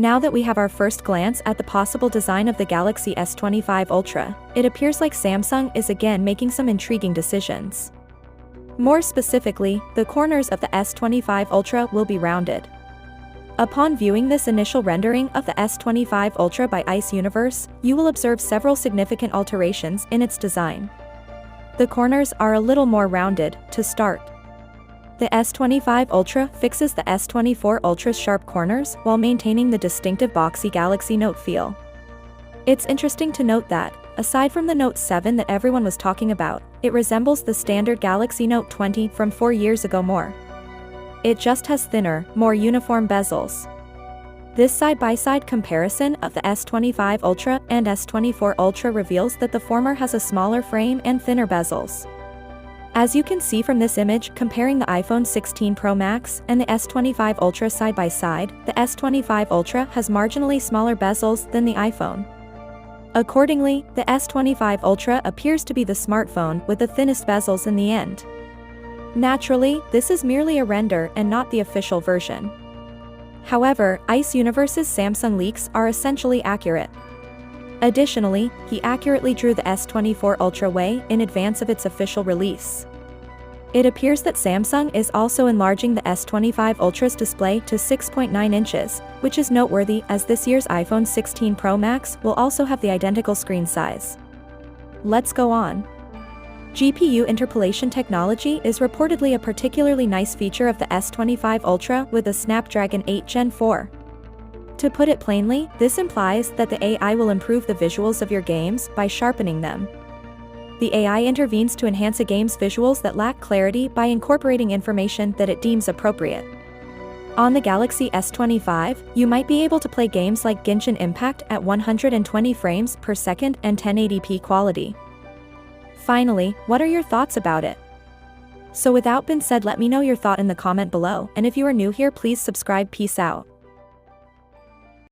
Now that we have our first glance at the possible design of the Galaxy S25 Ultra, it appears like Samsung is again making some intriguing decisions. More specifically, the corners of the S25 Ultra will be rounded. Upon viewing this initial rendering of the S25 Ultra by Ice Universe, you will observe several significant alterations in its design. The corners are a little more rounded. To start, the S25 Ultra fixes the S24 Ultra's sharp corners while maintaining the distinctive boxy Galaxy Note feel. It's interesting to note that, aside from the Note 7 that everyone was talking about, it resembles the standard Galaxy Note 20 from 4 years ago more. It just has thinner, more uniform bezels. This side-by-side comparison of the S25 Ultra and S24 Ultra reveals that the former has a smaller frame and thinner bezels. As you can see from this image comparing the iPhone 16 Pro Max and the S25 Ultra side by side, the S25 Ultra has marginally smaller bezels than the iPhone. Accordingly, the S25 Ultra appears to be the smartphone with the thinnest bezels in the end. Naturally, this is merely a render and not the official version. However, Ice Universe's Samsung leaks are essentially accurate. Additionally, he accurately drew the S24 Ultra way in advance of its official release. It appears that Samsung is also enlarging the S25 Ultra's display to 6.9 inches, which is noteworthy as this year's iPhone 16 Pro Max will also have the identical screen size. Let's go on. GPU interpolation technology is reportedly a particularly nice feature of the S25 Ultra with a Snapdragon 8 Gen 4. To put it plainly, this implies that the AI will improve the visuals of your games by sharpening them. The AI intervenes to enhance a game's visuals that lack clarity by incorporating information that it deems appropriate. On the Galaxy S25, you might be able to play games like Genshin Impact at 120 frames per second and 1080p quality. Finally, what are your thoughts about it? So without being said, let me know your thought in the comment below, and if you are new here, please subscribe. Peace out.